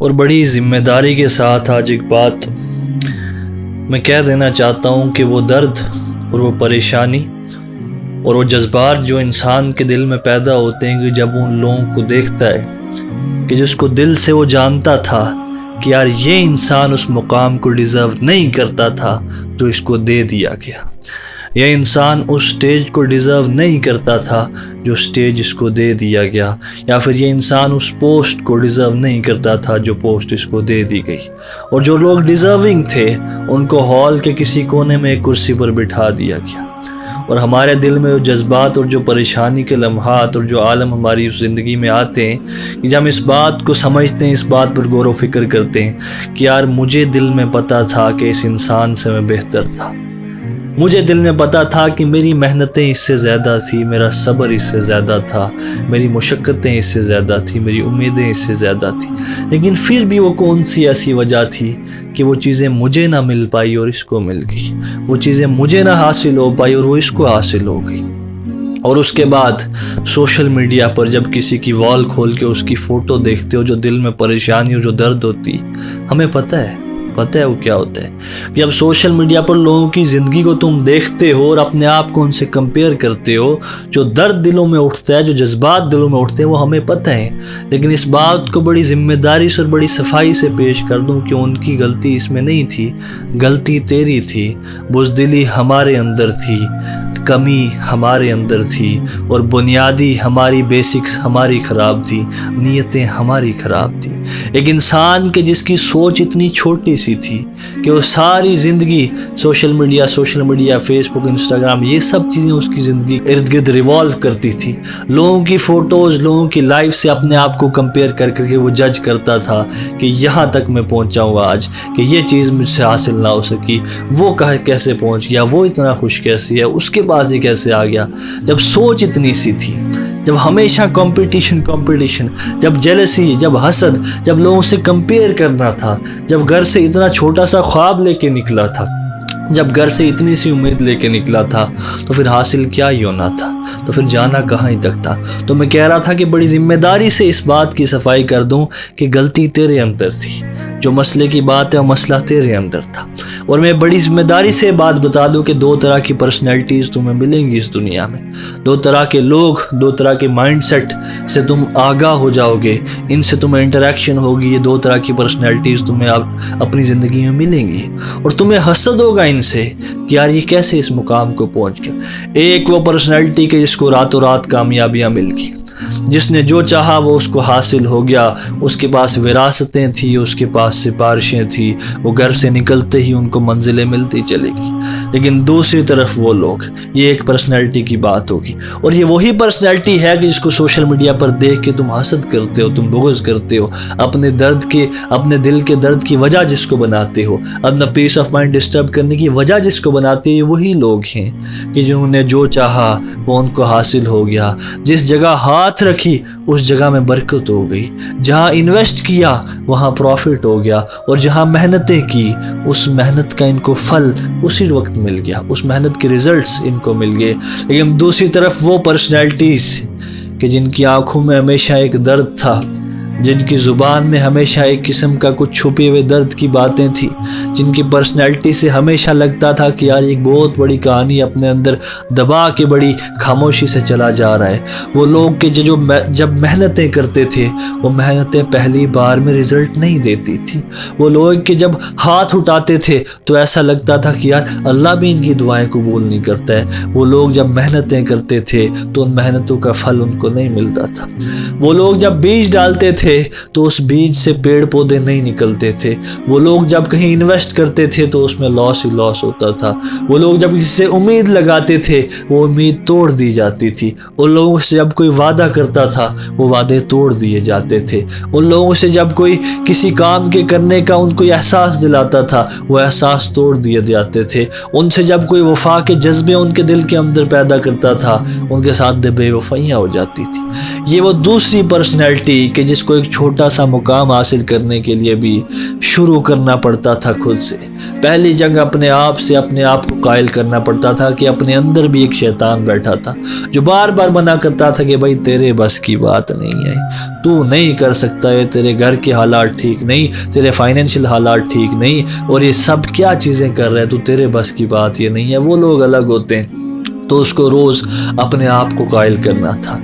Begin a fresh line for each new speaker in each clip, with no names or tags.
اور بڑی ذمہ داری کے ساتھ آج ایک بات میں کہہ دینا چاہتا ہوں کہ وہ درد اور وہ پریشانی اور وہ جذبات جو انسان کے دل میں پیدا ہوتے ہیں کہ جب وہ ان لوگوں کو دیکھتا ہے کہ جس کو دل سے وہ جانتا تھا کہ یار یہ انسان اس مقام کو ڈیزرو نہیں کرتا تھا جو اس کو دے دیا گیا، یہ انسان اس سٹیج کو ڈیزرو نہیں کرتا تھا جو سٹیج اس کو دے دیا گیا، یا پھر یہ انسان اس پوسٹ کو ڈیزرو نہیں کرتا تھا جو پوسٹ اس کو دے دی گئی، اور جو لوگ ڈیزرونگ تھے ان کو ہال کے کسی کونے میں ایک کرسی پر بٹھا دیا گیا۔ اور ہمارے دل میں وہ جذبات اور جو پریشانی کے لمحات اور جو عالم ہماری اس زندگی میں آتے ہیں کہ جب ہم اس بات کو سمجھتے ہیں، اس بات پر غور و فکر کرتے ہیں کہ یار مجھے دل میں پتہ تھا کہ اس انسان سے میں بہتر تھا، مجھے دل میں پتہ تھا کہ میری محنتیں اس سے زیادہ تھی، میرا صبر اس سے زیادہ تھا، میری مشقتیں اس سے زیادہ تھی، میری امیدیں اس سے زیادہ تھیں، لیکن پھر بھی وہ کون سی ایسی وجہ تھی کہ وہ چیزیں مجھے نہ مل پائی اور اس کو مل گئی، وہ چیزیں مجھے نہ حاصل ہو پائی اور وہ اس کو حاصل ہو گئی۔ اور اس کے بعد سوشل میڈیا پر جب کسی کی وال کھول کے اس کی فوٹو دیکھتے ہو، جو دل میں پریشانی اور جو درد ہوتی، ہمیں پتہ ہے وہ کیا ہوتا ہے۔ جب سوشل میڈیا پر لوگوں کی زندگی کو تم دیکھتے ہو اور اپنے آپ کو ان سے کمپیئر کرتے ہو، جو درد دلوں میں اٹھتا ہے، جو جذبات دلوں میں اٹھتے ہیں، وہ ہمیں پتہ ہے، لیکن اس بات کو بڑی ذمہ داری سے اور بڑی صفائی سے پیش کر دوں کہ ان کی غلطی اس میں نہیں تھی، غلطی تیری تھی، بزدلی ہمارے اندر تھی، کمی ہمارے اندر تھی، اور بنیادی ہماری بیسکس ہماری خراب تھی، نیتیں ہماری خراب تھی۔ ایک انسان کے جس کی سوچ اتنی چھوٹی سی تھی کہ وہ ساری زندگی سوشل میڈیا، فیس بک، انسٹاگرام، یہ سب چیزیں اس کی زندگی ارد گرد ریوالو کرتی تھی، لوگوں کی فوٹوز، لوگوں کی لائف سے اپنے آپ کو کمپیئر کر کے وہ جج کرتا تھا کہ یہاں تک میں پہنچا ہوں آج، کہ یہ چیز مجھ سے حاصل نہ ہو سکی، وہ کیسے پہنچ گیا، وہ اتنا خوش کیسی ہے، اس کے پاس ہی کیسے آ گیا۔ جب سوچ اتنی سی تھی، جب ہمیشہ کمپٹیشن، جب جیلسی، جب حسد، جب لوگوں سے کمپیئر کرنا تھا، جب گھر سے اتنا چھوٹا سا خواب لے کے نکلا تھا، جب گھر سے اتنی سی امید لے کے نکلا تھا، تو پھر حاصل کیا ہی ہونا تھا، تو پھر جانا کہاں ہی تک تھا۔ تو میں کہہ رہا تھا کہ بڑی ذمہ داری سے اس بات کی صفائی کر دوں کہ غلطی تیرے اندر تھی، جو مسئلے کی بات ہے وہ مسئلہ تیرے اندر تھا۔ اور میں بڑی ذمہ داری سے بات بتا دوں کہ دو طرح کی پرسنالٹیز تمہیں ملیں گی اس دنیا میں، دو طرح کے لوگ، دو طرح کے مائنڈ سیٹ سے تم آگاہ ہو جاؤ گے، ان سے تمہیں انٹریکشن ہوگی، یہ دو طرح کی پرسنالٹیز تمہیں اپنی زندگی میں ملیں گی، اور تمہیں حسد ہوگا ان سے کہ یار یہ کیسے اس مقام کو پہنچ گیا۔ ایک وہ پرسنالٹی کہ جس کو راتوں رات کامیابیاں مل گئی، جس نے جو چاہا وہ اس کو حاصل ہو گیا، اس کے پاس وراثتیں تھیں، اس کے پاس سفارشیں تھیں، وہ گھر سے نکلتے ہی ان کو منزلیں ملتی چلے گی۔ لیکن دوسری طرف وہ لوگ، یہ ایک پرسنالٹی کی بات ہوگی، اور یہ وہی پرسنالٹی ہے کہ جس کو سوشل میڈیا پر دیکھ کے تم حسد کرتے ہو، تم بغض کرتے ہو، اپنے دل کے درد کی وجہ جس کو بناتے ہو، اپنا پیس آف مائنڈ ڈسٹرب کرنے کی وجہ جس کو بناتے ہو، یہ وہی لوگ ہیں کہ جنہوں نے جو چاہا وہ ان کو حاصل ہو گیا، جس جگہ ہاتھ رکھی اس جگہ میں برکت ہو گئی، جہاں انویسٹ کیا وہاں پروفٹ ہو گیا، اور جہاں محنتیں کی اس محنت کا ان کو پھل اسی وقت مل گیا، اس محنت کے ریزلٹس ان کو مل گئے۔ لیکن دوسری طرف وہ پرسنالٹیز کہ جن کی آنکھوں میں ہمیشہ ایک درد تھا، جن کی زبان میں ہمیشہ ایک قسم کا کچھ چھپے ہوئے درد کی باتیں تھیں، جن کی پرسنالٹی سے ہمیشہ لگتا تھا کہ یار ایک بہت بڑی کہانی اپنے اندر دبا کے بڑی خاموشی سے چلا جا رہا ہے، وہ لوگ کہ جب محنتیں کرتے تھے وہ محنتیں پہلی بار میں رزلٹ نہیں دیتی تھی، وہ لوگ کہ جب ہاتھ اٹھاتے تھے تو ایسا لگتا تھا کہ یار اللہ بھی ان کی دعائیں قبول نہیں کرتا ہے، وہ لوگ جب محنتیں کرتے تھے تو ان محنتوں کا پھل ان کو نہیں ملتا تھا، وہ لوگ جب بیج ڈالتے تھے تو اس بیج سے پیڑ پودے نہیں نکلتے تھے، وہ لوگ جب کہیں انویسٹ کرتے تھے تو اس میں لاس ہی لاس ہوتا تھا، وہ لوگ جب کسی سے امید لگاتے تھے وہ امید توڑ دی جاتی تھی، ان لوگوں سے جب کوئی وعدہ کرتا تھا وہ وعدے توڑ دیے جاتے تھے، ان لوگوں سے جب کوئی کسی کام کے کرنے کا ان کو احساس دلاتا تھا وہ احساس توڑ دیے جاتے تھے، ان سے جب کوئی وفا کے جذبے ان کے دل کے اندر پیدا کرتا تھا ان کے ساتھ بے وفائیاں ہو جاتی تھی۔ یہ وہ دوسری پرسنالٹی کہ جس کو کو ایک چھوٹا سا مقام حاصل کرنے کے لیے بھی شروع کرنا پڑتا تھا خود سے۔ پہلی جنگ اپنے آپ سے اپنے آپ کو قائل کرنا پڑتا تھا کہ اپنے اندر بھی ایک شیطان بیٹھا تھا جو بار بار منع کرتا تھا کہ بھائی تیرے بس کی بات نہیں ہے، تو نہیں کر سکتا ہے، تیرے گھر کے حالات ٹھیک نہیں، تیرے فائنینشیل حالات ٹھیک نہیں، اور یہ سب کیا چیزیں کر رہے تو تیرے بس کی بات یہ نہیں ہے۔ وہ لوگ الگ ہوتے ہیں، تو اس کو روز اپنے آپ کو قائل کرنا تھا،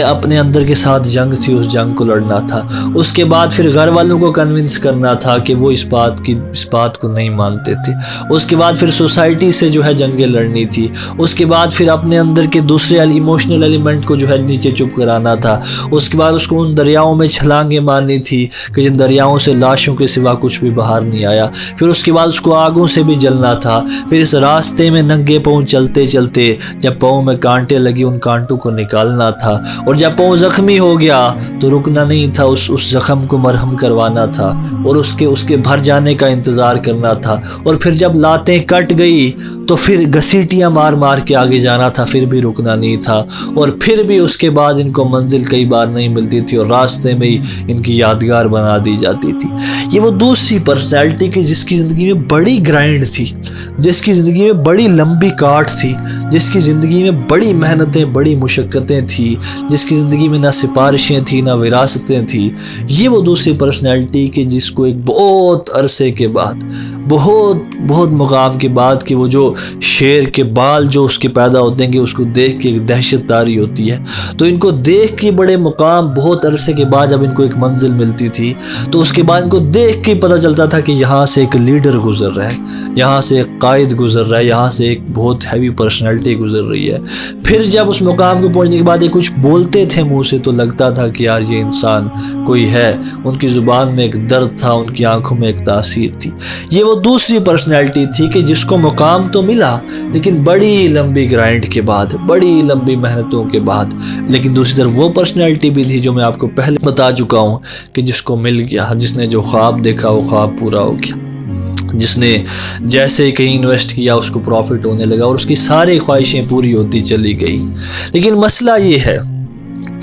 اپنے اندر کے ساتھ جنگ تھی، اس جنگ کو لڑنا تھا۔ اس کے بعد پھر گھر والوں کو کنونس کرنا تھا کہ وہ اس بات کو نہیں مانتے تھے۔ اس کے بعد پھر سوسائٹی سے جو ہے جنگیں لڑنی تھی۔ اس کے بعد پھر اپنے اندر کے دوسرے ایموشنل ایلیمنٹ کو جو ہے نیچے چپ کرانا تھا۔ اس کے بعد اس کو ان دریاؤں میں چھلانگیں مارنی تھی کہ جن دریاؤں سے لاشوں کے سوا کچھ بھی باہر نہیں آیا۔ پھر اس کے بعد اس کو آگوں سے بھی جلنا تھا۔ پھر اس راستے میں ننگے پاؤں چلتے چلتے جب پاؤں میں کانٹے لگی ان کانٹوں کو نکالنا تھا، اور جب پاؤں زخمی ہو گیا تو رکنا نہیں تھا، اس زخم کو مرہم کروانا تھا اور اس کے بھر جانے کا انتظار کرنا تھا۔ اور پھر جب لاتیں کٹ گئی تو پھر گھسیٹیاں مار مار کے آگے جانا تھا، پھر بھی رکنا نہیں تھا۔ اور پھر بھی اس کے بعد ان کو منزل کئی بار نہیں ملتی تھی اور راستے میں ہی ان کی یادگار بنا دی جاتی تھی۔ یہ وہ دوسری پرسنالٹی کی جس کی زندگی میں بڑی گرائنڈ تھی، جس کی زندگی میں بڑی لمبی کاٹ تھی، جس کی زندگی میں بڑی محنتیں، بڑی مشقتیں تھی، جس کی زندگی میں نہ سفارشیں تھیں نہ وراثتیں تھیں۔ یہ وہ دوسری پرسنالٹی کہ جس کو ایک بہت عرصے کے بعد، بہت مقام کے بعد کہ وہ جو شیر کے بال جو اس کے پیدا ہوتے ہیں کہ اس کو دیکھ کے ایک دہشت تاری ہوتی ہے، تو ان کو دیکھ کے بڑے مقام بہت عرصے کے بعد جب ان کو ایک منزل ملتی تھی تو اس کے بعد ان کو دیکھ کے پتہ چلتا تھا کہ یہاں سے ایک لیڈر گزر رہا ہے، یہاں سے ایک قائد گزر رہا ہے، یہاں سے ایک بہت ہیوی پرسنالٹی گزر رہی ہے۔ پھر جب اس مقام کو پہنچنے کے بعد یہ کچھ بولتے تھے منہ سے تو لگتا تھا کہ یار یہ انسان کوئی ہے، ان کی زبان میں ایک درد تھا، ان کی آنکھوں میں ایک تاثیر تھی۔ یہ وہ دوسری پرسنالٹی تھی کہ جس کو مقام تو ملا لیکن بڑی لمبی گرائنڈ کے بعد، بڑی لمبی محنتوں کے بعد۔ لیکن دوسری طرف وہ پرسنالٹی بھی تھی جو میں آپ کو پہلے بتا چکا ہوں کہ جس کو مل گیا، جس نے جو خواب دیکھا وہ خواب پورا ہو گیا، جس نے جیسے ہی کہیں انویسٹ کیا اس کو پروفٹ ہونے لگا اور اس کی ساری خواہشیں پوری ہوتی چلی گئی۔ لیکن مسئلہ یہ ہے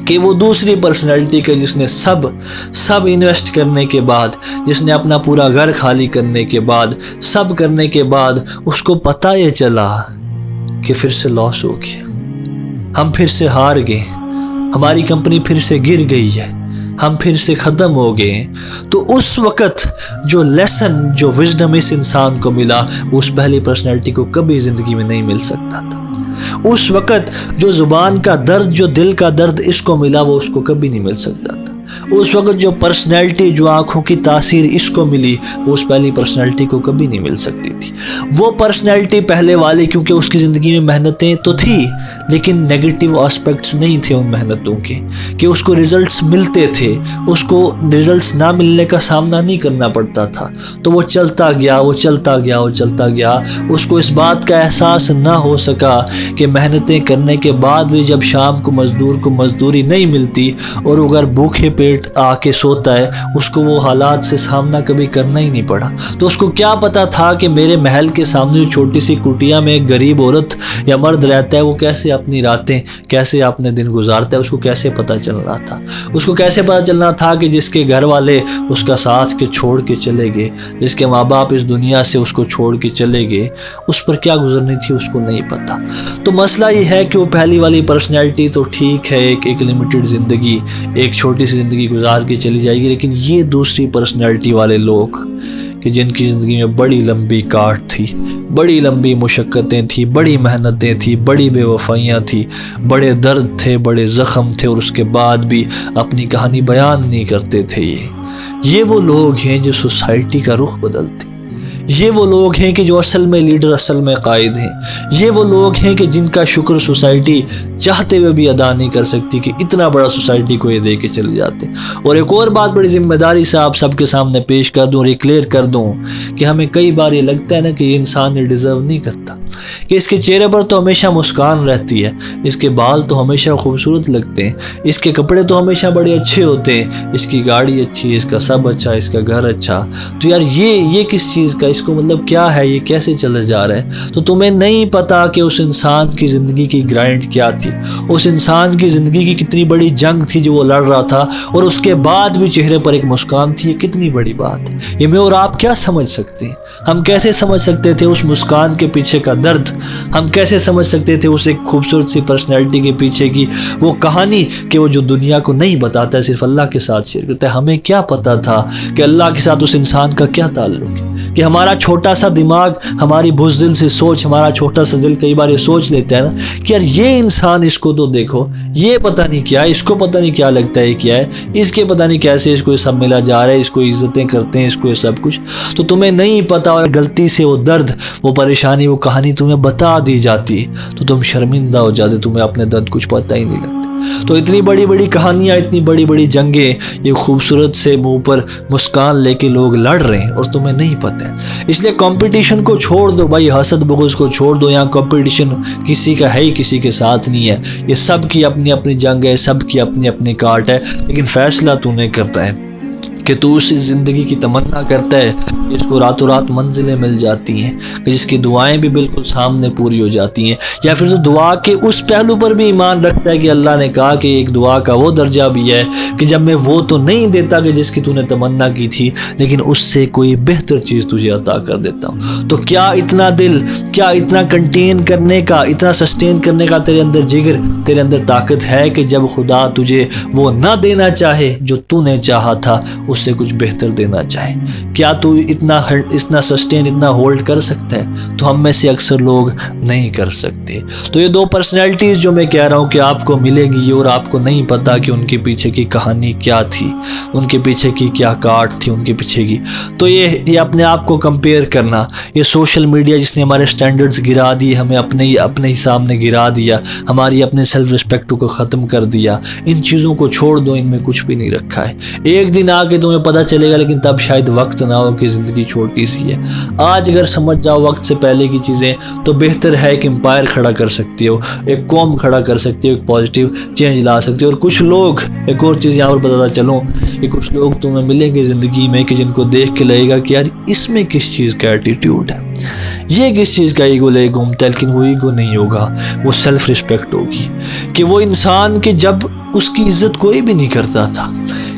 کہ وہ دوسری پرسنالٹی کے جس نے سب انویسٹ کرنے کے بعد، جس نے اپنا پورا گھر خالی کرنے کے بعد، سب کرنے کے بعد اس کو پتہ یہ چلا کہ پھر سے لاس ہو گیا، ہم پھر سے ہار گئے، ہماری کمپنی پھر سے گر گئی ہے، ہم پھر سے ختم ہو گئے۔ تو اس وقت جو لیسن، جو وزڈم اس انسان کو ملا وہ اس پہلی پرسنالٹی کو کبھی زندگی میں نہیں مل سکتا تھا۔ اس وقت جو زبان کا درد، جو دل کا درد اس کو ملا وہ اس کو کبھی نہیں مل سکتا تھا۔ اس وقت جو پرسنالٹی، جو آنکھوں کی تاثیر اس کو ملی وہ اس پہلی پرسنالٹی کو کبھی نہیں مل سکتی تھی۔ وہ پرسنالٹی پہلے والی کیونکہ اس کی زندگی میں محنتیں تو تھی لیکن نیگیٹو آسپیکٹس نہیں تھے ان محنتوں کے، کہ اس کو ریزلٹس ملتے تھے، اس کو ریزلٹس نہ ملنے کا سامنا نہیں کرنا پڑتا تھا، تو وہ چلتا گیا، وہ چلتا گیا، وہ چلتا گیا۔ اس کو اس بات کا احساس نہ ہو سکا کہ محنتیں کرنے کے بعد بھی جب شام کو مزدور کو مزدوری نہیں ملتی اور اگر بھوکے پیٹ آ کے سوتا ہے اس کو وہ حالات سے سامنا کبھی کرنا ہی نہیں پڑا۔ تو اس کو کیا پتا تھا کہ میرے محل کے سامنے جو چھوٹی سی کٹیا میں ایک غریب عورت یا مرد رہتا ہے وہ کیسے اپنی راتیں، کیسے اپنے دن گزارتا ہے، اس کو کیسے پتا چل رہا تھا۔ اس کو کیسے پتا چلنا تھا کہ جس کے گھر والے اس کا ساتھ کے چھوڑ کے چلے گئے، جس کے ماں باپ اس دنیا سے اس کو چھوڑ کے چلے گئے، اس پر کیا گزرنی تھی اس کو نہیں پتا۔ تو مسئلہ یہ ہے کہ وہ پہلی والی پرسنالٹی تو ٹھیک ہے، ایک لمیٹڈ زندگی، ایک چھوٹی سی زندگی گزار کے چلی جائے گی، لیکن یہ دوسری پرسنالٹی والے لوگ کہ جن کی زندگی میں بڑی لمبی کاٹ تھی، بڑی لمبی مشقتیں تھیں، بڑی محنتیں تھیں، بڑی بے وفائیاں تھیں، بڑے درد تھے، بڑے زخم تھے، اور اس کے بعد بھی اپنی کہانی بیان نہیں کرتے تھے۔ یہ وہ لوگ ہیں جو سوسائٹی کا رخ بدلتے، یہ وہ لوگ ہیں کہ جو اصل میں لیڈر، اصل میں قائد ہیں۔ یہ وہ لوگ ہیں کہ جن کا شکر سوسائٹی چاہتے ہوئے بھی ادا نہیں کر سکتی کہ اتنا بڑا سوسائٹی کو یہ دے کے چلے جاتے۔ اور ایک اور بات بڑی ذمہ داری سے آپ سب کے سامنے پیش کر دوں اور یہ کلیئر کر دوں کہ ہمیں کئی بار یہ لگتا ہے نا کہ یہ انسان یہ ڈیزرو نہیں کرتا، کہ اس کے چہرے پر تو ہمیشہ مسکان رہتی ہے، اس کے بال تو ہمیشہ خوبصورت لگتے ہیں، اس کے کپڑے تو ہمیشہ بڑے اچھے ہوتے ہیں، اس کی گاڑی اچھی ہے، اس کا سب اچھا، اس کا گھر اچھا، تو یار یہ کس چیز کا، اس کو مطلب کیا ہے، یہ کیسے چلے جا رہا ہے؟ تو تمہیں نہیں پتا کہ اس انسان کی زندگی کی گرائنڈ کیا تھی، اس انسان کی زندگی کی کتنی بڑی جنگ تھی جو وہ لڑ رہا تھا، اور اس کے بعد بھی چہرے پر ایک مسکان تھی. یہ کتنی بڑی بات ہے. یہ میں اور آپ کیا سمجھ سکتے ہیں؟ ہم کیسے سمجھ سکتے تھے اس مسکان کے پیچھے کا درد؟ ہم کیسے سمجھ سکتے تھے اس ایک خوبصورت سی پرسنالٹی کے پیچھے کی وہ کہانی کہ وہ جو دنیا کو نہیں بتاتا ہے، صرف اللہ کے ساتھ شیئر کرتا ہے؟ ہمیں کیا پتا تھا کہ اللہ کے ساتھ اس انسان کا کیا تعلق ہے، کہ ہمارا چھوٹا سا دماغ، ہماری بزدل سے سوچ، ہمارا چھوٹا سا دل کئی بار یہ سوچ لیتا ہے نا کہ یار یہ انسان، اس کو تو دیکھو، یہ پتہ نہیں کیا ہے، اس کو پتہ نہیں کیا لگتا ہے کیا ہے، اس کے پتہ نہیں کیسے اس کو یہ سب ملا جا رہا ہے، اس کو عزتیں کرتے ہیں، اس کو یہ سب کچھ. تو تمہیں نہیں پتا اور غلطی سے وہ درد، وہ پریشانی، وہ کہانی تمہیں بتا دی جاتی ہے تو تم شرمندہ ہو جاتے، تمہیں اپنے درد کچھ پتہ ہی نہیں لگتا. تو اتنی بڑی بڑی کہانیاں، اتنی بڑی بڑی جنگیں، یہ خوبصورت سے منہ پر مسکان لے کے لوگ لڑ رہے ہیں اور تمہیں نہیں پتہ ہے. اس لیے کمپٹیشن کو چھوڑ دو بھائی، حسد بغض کو چھوڑ دو. یہاں کمپٹیشن کسی کا ہے ہی کسی کے ساتھ نہیں ہے. یہ سب کی اپنی اپنی جنگ ہے، سب کی اپنی اپنی کاٹ ہے. لیکن فیصلہ تو نے کرتا ہے کہ تو اس زندگی کی تمنا کرتا ہے جس کو راتوں رات منزلیں مل جاتی ہیں، کہ جس کی دعائیں بھی بالکل سامنے پوری ہو جاتی ہیں، یا پھر جو دعا کے اس پہلو پر بھی ایمان رکھتا ہے کہ اللہ نے کہا کہ ایک دعا کا وہ درجہ بھی ہے کہ جب میں وہ تو نہیں دیتا کہ جس کی تو نے تمنا کی تھی، لیکن اس سے کوئی بہتر چیز تجھے عطا کر دیتا ہوں. تو کیا اتنا دل، کیا اتنا کنٹین کرنے کا، اتنا سسٹین کرنے کا تیرے اندر جگر، تیرے اندر طاقت ہے کہ جب خدا تجھے وہ نہ دینا چاہے جو تو نے چاہا تھا، اس سے کچھ بہتر دینا چاہے؟ کیا تو اتنا سسٹین، اتنا ہولڈ کر سکتا ہے؟ تو ہم میں سے اکثر لوگ نہیں کر سکتے. تو یہ دو پرسنالٹیز جو میں کہہ رہا ہوں کہ آپ کو ملے گی، اور آپ کو نہیں پتا کہ ان کے پیچھے کی کہانی کیا تھی، ان کے پیچھے کی کیا کاٹ تھی ان کے پیچھے کی. تو یہ اپنے آپ کو کمپیئر کرنا، یہ سوشل میڈیا جس نے ہمارے سٹینڈرڈز گرا دیے، ہمیں اپنے ہی سامنے گرا دیا، ہماری اپنے سیلف ریسپیکٹ کو ختم کر دیا. ان چیزوں کو چھوڑ دو، ان میں کچھ بھی نہیں رکھا ہے. ایک دن آ کے تمہیں پتہ چلے گا، لیکن تب شاید وقت نہ ہو کہ زندگی چھوٹی سی ہے. آج اگر سمجھ جاؤ وقت سے پہلے کی چیزیں تو بہتر ہے کہ امپائر کھڑا کر سکتی ہو، ایک قوم کھڑا کر سکتی ہو، ایک پازیٹیو چینج لا سکتی ہو. اور کچھ لوگ، ایک اور چیز یہاں پر بتاتا چلوں، کہ کچھ لوگ تمہیں ملیں گے زندگی میں کہ جن کو دیکھ کے لگے گا کہ یار اس میں کس چیز کا ایٹیٹیوڈ ہے، یہ کس چیز کا ایگو لے گھومتا ہے. لیکن وہ ایگو نہیں ہوگا، وہ سیلف رسپیکٹ ہوگی. کہ وہ انسان کہ جب اس کی عزت کوئی بھی نہیں کرتا تھا،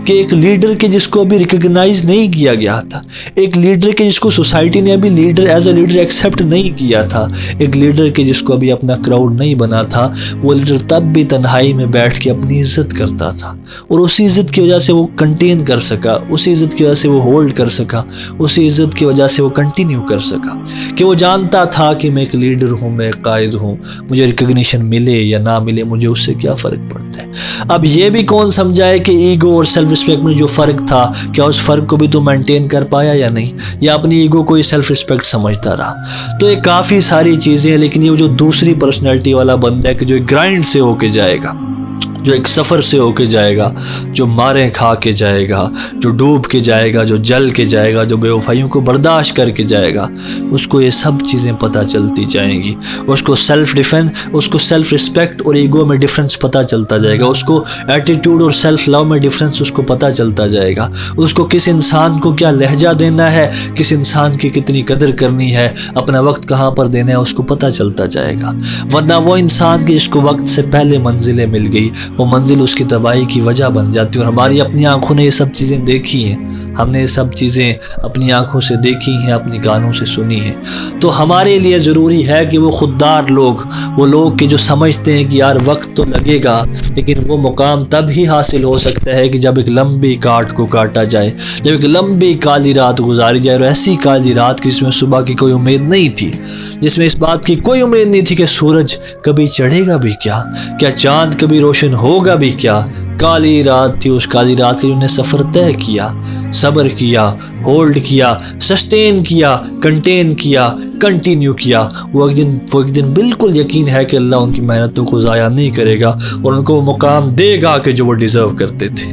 کہ ایک لیڈر کے جس کو ابھی ریکگنائز نہیں کیا گیا تھا، ایک لیڈر کے جس کو سوسائٹی نے ابھی leader as a leader accept نہیں کیا تھا، ایک لیڈر کے جس کو ابھی اپنا کراؤڈ نہیں بنا تھا، وہ لیڈر تب بھی تنہائی میں بیٹھ کے اپنی عزت کرتا تھا. اور اسی عزت کی وجہ سے وہ کنٹین کر سکا، اسی عزت کی وجہ سے وہ ہولڈ کر سکا، اسی عزت کی وجہ سے وہ کنٹینیو کر سکا. کہ وہ جانتا تھا کہ میں ایک لیڈر ہوں، میں ایک قائد ہوں، مجھے ریکگنیشن ملے یا نہ ملے مجھے اس سے کیا فرق پڑتا ہے. اب یہ بھی کون سمجھائے کہ ایگو اور سیلف رسپیکٹ میں جو فرق تھا، کیا اس فرق کو بھی تو مینٹین کر پایا یا نہیں، یا اپنی ایگو کو ہی سیلف رسپیکٹ سمجھتا رہا. تو یہ کافی ساری چیزیں ہیں. لیکن یہ جو دوسری پرسنالٹی والا بندہ ہے کہ جو ایک گرائنڈ سے ہو کے جائے گا، جو ایک سفر سے ہو کے جائے گا، جو ماریں کھا کے جائے گا، جو ڈوب کے جائے گا، جو جل کے جائے گا، جو بے وفائیوں کو برداشت کر کے جائے گا، اس کو یہ سب چیزیں پتہ چلتی جائیں گی. اس کو سیلف ڈیفینس، اس کو سیلف رسپیکٹ اور ایگو میں ڈیفرنس پتہ چلتا جائے گا. اس کو ایٹیٹیوڈ اور سیلف لو میں ڈیفرنس اس کو پتہ چلتا جائے گا. اس کو کس انسان کو کیا لہجہ دینا ہے، کس انسان کی کتنی قدر کرنی ہے، اپنا وقت کہاں پر دینا ہے، اس کو پتہ چلتا جائے گا. ورنہ وہ انسان کی جس کو وقت سے پہلے منزلیں مل گئی، وہ منزل اس کی تباہی کی وجہ بن جاتی ہے. اور ہماری اپنی آنکھوں نے یہ سب چیزیں دیکھی ہیں، ہم نے یہ سب چیزیں اپنی آنکھوں سے دیکھی ہیں، اپنی کانوں سے سنی ہیں. تو ہمارے لیے ضروری ہے کہ وہ خوددار لوگ، وہ لوگ کہ جو سمجھتے ہیں کہ یار وقت تو لگے گا، لیکن وہ مقام تب ہی حاصل ہو سکتا ہے کہ جب ایک لمبی کاٹ کو کاٹا جائے، جب ایک لمبی کالی رات گزاری جائے. اور ایسی کالی رات کی جس میں صبح کی کوئی امید نہیں تھی، جس میں اس بات کی کوئی امید نہیں تھی کہ سورج کبھی چڑھے گا بھی کیا چاند کبھی روشن ہوگا بھی کیا. کالی رات تھی. اس کالی رات کے انہیں سفر طے کیا، صبر کیا، ہولڈ کیا، سسٹین کیا، کنٹین کیا، کنٹینیو کیا. وہ ایک دن بالکل یقین ہے کہ اللہ ان کی محنتوں کو ضائع نہیں کرے گا اور ان کو وہ مقام دے گا کہ جو وہ ڈیزرو کرتے تھے.